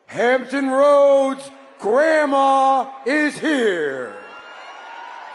Hampton Roads, Grandma is here.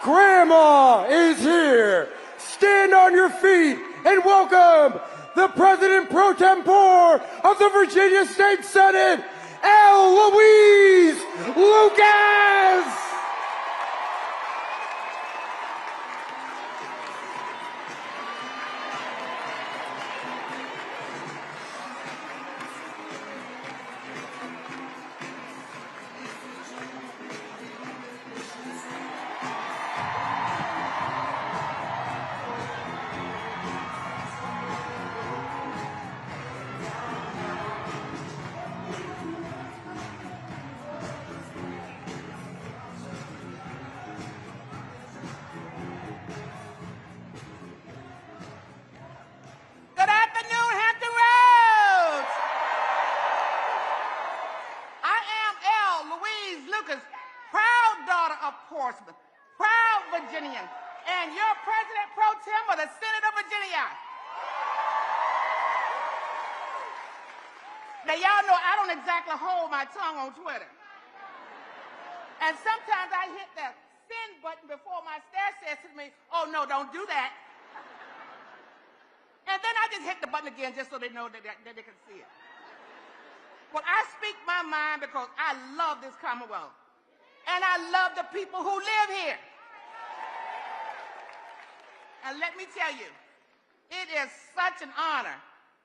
Grandma is here. Stand on your feet and welcome the President Pro Tempore of the Virginia State Senate, Earle-Louise Lucas. Proud Virginian, and your President Pro Tem of the Senate of Virginia. Now, y'all know I don't exactly hold my tongue on Twitter. And sometimes I hit the send button before my staff says to me, oh, no, don't do that. And then I just hit the button again just so they know that they can see it. Well, I speak my mind because I love this Commonwealth. And I love the people who live here. And let me tell you, it is such an honor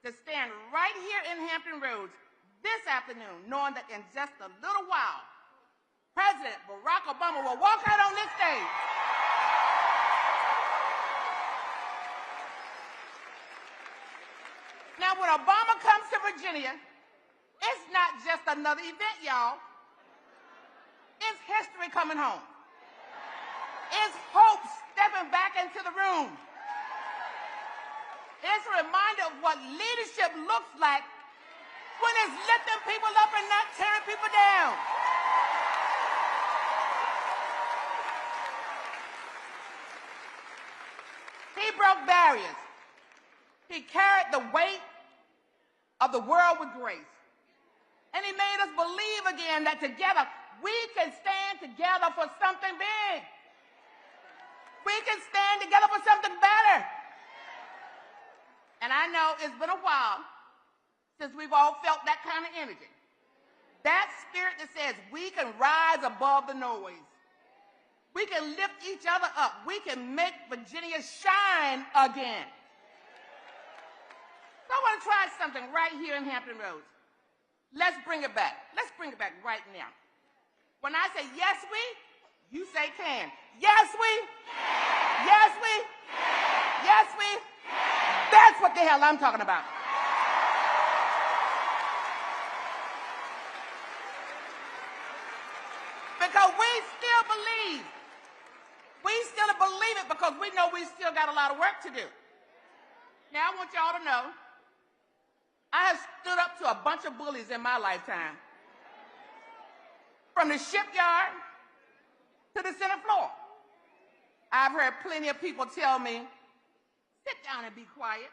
to stand right here in Hampton Roads this afternoon, knowing that in just a little while, President Barack Obama will walk out on this stage. Now, when Obama comes to Virginia, it's not just another event, y'all. It's history coming home. It's hope stepping back into the room. It's a reminder of what leadership looks like when it's lifting people up and not tearing people down. He broke barriers. He carried the weight of the world with grace. And he made us believe again that together we can stand together for something big. We can stand together for something better. And I know it's been a while since we've all felt that kind of energy. That spirit that says we can rise above the noise. We can lift each other up. We can make Virginia shine again. So I want to try something right here in Hampton Roads. Let's bring it back. Let's bring it back right now. When I say yes, we, you say can. Yes, we. Yes, we. Yes, we. That's what the hell I'm talking about. Because we still believe. We still believe it because we know we still got a lot of work to do. Now, I want y'all to know, I have stood up to a bunch of bullies in my lifetime. From the shipyard to the Senate floor. I've heard plenty of people tell me, sit down and be quiet.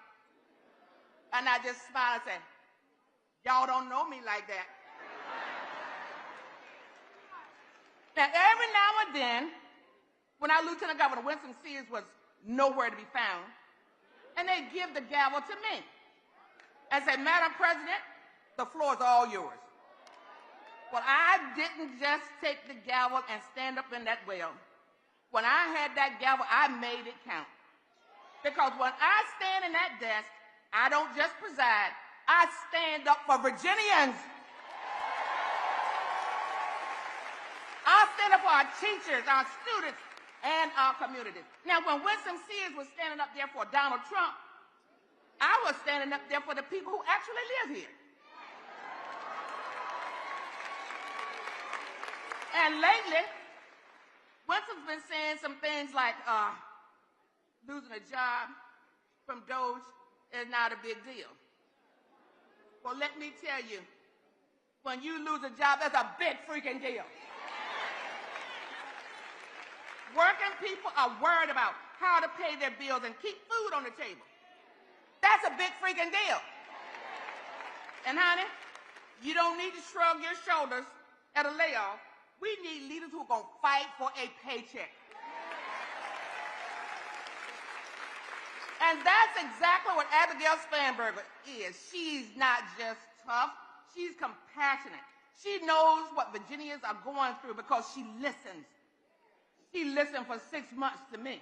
And I just smile and say, y'all don't know me like that. Now, every now and then, when our Lieutenant Governor Earle-Sears was nowhere to be found, and they give the gavel to me and say, Madam President, the floor is all yours. Well, I didn't just take the gavel and stand up in that well. When I had that gavel, I made it count. Because when I stand in that desk, I don't just preside, I stand up for Virginians. I stand up for our teachers, our students, and our communities. Now, when Earle-Sears was standing up there for Donald Trump, I was standing up there for the people who actually live here. And lately, Winston's been saying some things like losing a job from Doge is not a big deal. Well, let me tell you, when you lose a job, that's a big freaking deal. Working people are worried about how to pay their bills and keep food on the table. That's a big freaking deal. And honey, You don't need to shrug your shoulders at a layoff. We need leaders who are going to fight for a paycheck. And that's exactly what Abigail Spanberger is. She's not just tough, she's compassionate. She knows what Virginians are going through because she listens. She listened for 6 months to me.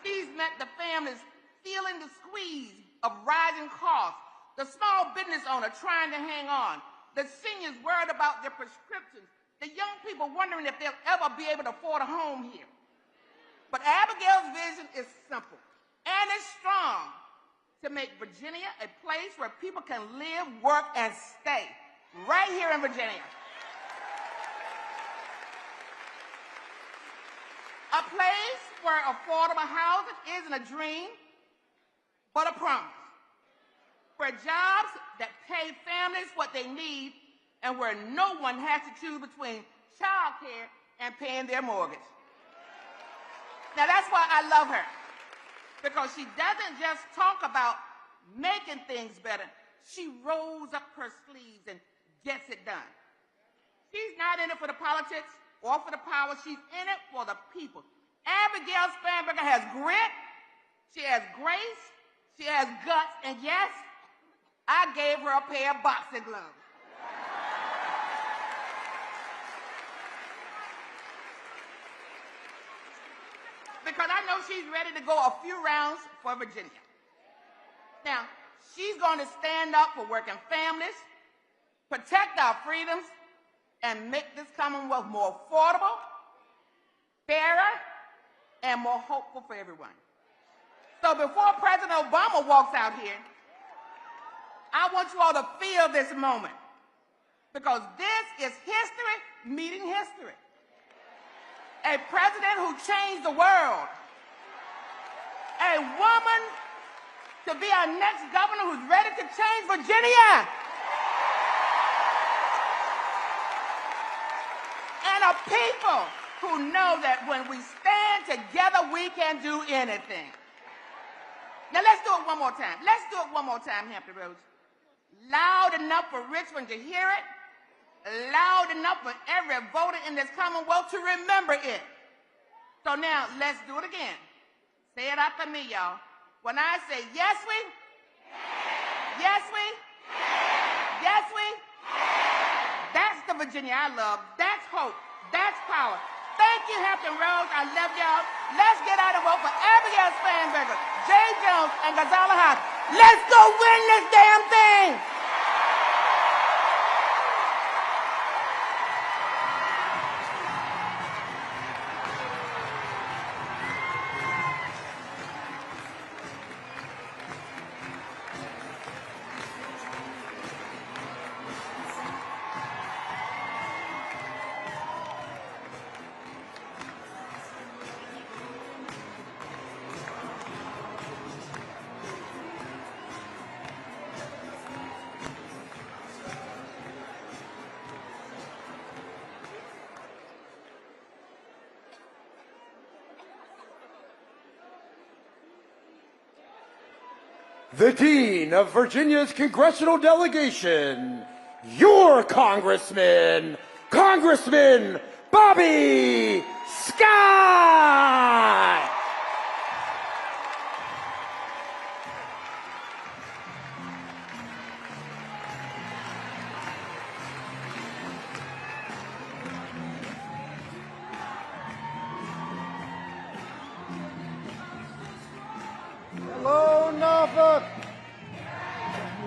She's met the families feeling the squeeze of rising costs, the small business owner trying to hang on, the seniors worried about their prescriptions, the young people wondering if they'll ever be able to afford a home here. But Abigail's vision is simple and it's strong: to make Virginia a place where people can live, work, and stay right here in Virginia. A place where affordable housing isn't a dream, but a promise. Where jobs that pay families what they need, and where no one has to choose between child care and paying their mortgage. Now that's why I love her, because she doesn't just talk about making things better, she rolls up her sleeves and gets it done. She's not in it for the politics or for the power, she's in it for the people. Abigail Spanberger has grit, she has grace, she has guts, and yes, I gave her a pair of boxing gloves. Because I know she's ready to go a few rounds for Virginia. Now, she's going to stand up for working families, protect our freedoms, and make this Commonwealth more affordable, fairer, and more hopeful for everyone. So before President Obama walks out here, I want you all to feel this moment, because this is history meeting history. A president who changed the world. A woman to be our next governor who's ready to change Virginia. And a people who know that when we stand together, we can do anything. Now let's do it one more time. Let's do it one more time, Hampton Roads. Loud enough for Richmond to hear it. Loud enough for every voter in this Commonwealth to remember it. So now, let's do it again. Say it after me, y'all. When I say yes, we, yes, we, yes, we, that's the Virginia I love. That's hope. That's power. Thank you, Hampton Roads. I love y'all. Let's get out and vote for Abigail Spanberger, Jay Jones, and Gonzalo House. Let's go win this damn thing! The Dean of Virginia's congressional delegation, your Congressman, Congressman Bobby Scott! Hello, Norfolk.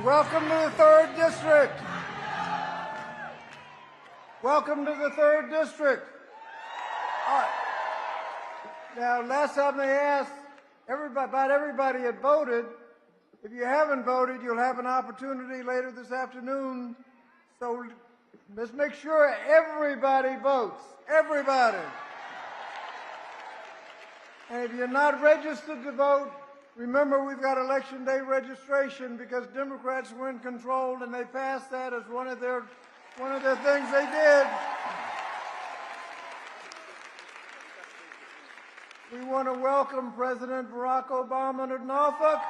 Welcome to the 3rd District. Welcome to the 3rd District. All right. Now, last time they asked about everybody had voted. If you haven't voted, you'll have an opportunity later this afternoon. So let's make sure everybody votes. Everybody. And if you're not registered to vote, remember, we've got Election Day registration because Democrats were in control and they passed that as one of their things they did. We want to welcome President Barack Obama to Norfolk.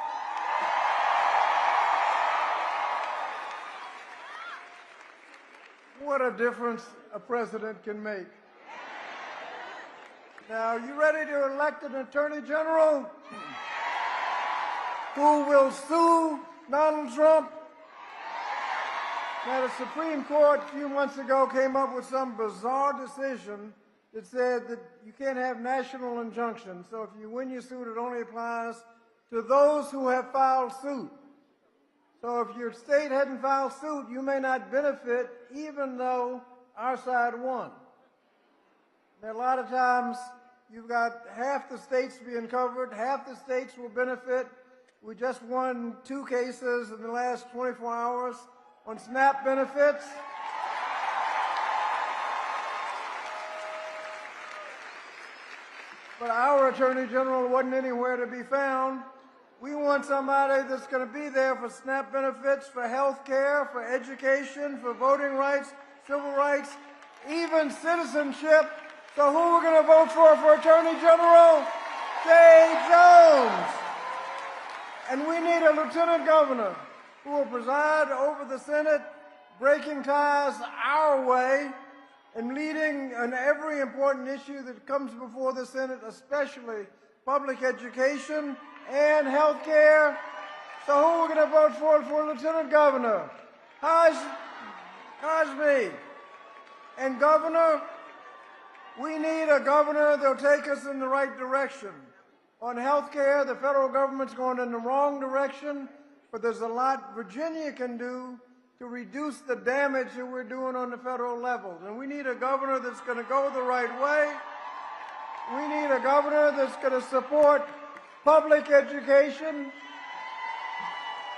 What a difference a president can make. Now, you ready to elect an attorney general who will sue Donald Trump? Now, the Supreme Court a few months ago came up with some bizarre decision that said that you can't have national injunctions. So if you win your suit, it only applies to those who have filed suit. So if your state hadn't filed suit, you may not benefit even though our side won. Now, a lot of times you've got half the states being covered, half the states will benefit. We just won 2 cases in the last 24 hours on SNAP benefits. But our Attorney General wasn't anywhere to be found. We want somebody that's going to be there for SNAP benefits, for health care, for education, for voting rights, civil rights, even citizenship. So who we're going to vote for Attorney General? Jay Jones. And we need a lieutenant governor who will preside over the Senate, breaking ties our way and leading on every important issue that comes before the Senate, especially public education and health care. So who we're going to vote for lieutenant governor? Cosme. And governor, we need a governor that'll take us in the right direction. On health care, the federal government's going in the wrong direction, but there's a lot Virginia can do to reduce the damage that we're doing on the federal level. And we need a governor that's going to go the right way. We need a governor that's going to support public education.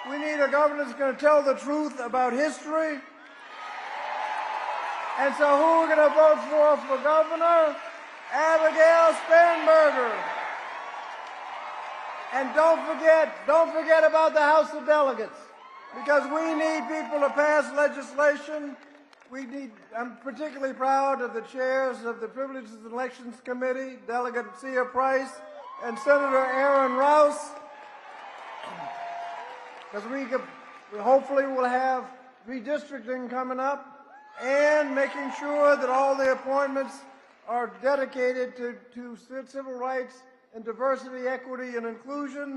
We need a governor that's going to tell the truth about history. And so who we're going to vote for governor? Abigail Spanberger. And don't forget about the House of Delegates, because we need people to pass legislation. I'm particularly proud of the chairs of the Privileges and Elections Committee, Delegate Sia Price and Senator Aaron Rouse, because we hopefully will have redistricting coming up and making sure that all the appointments are dedicated to civil rights and diversity, equity, and inclusion.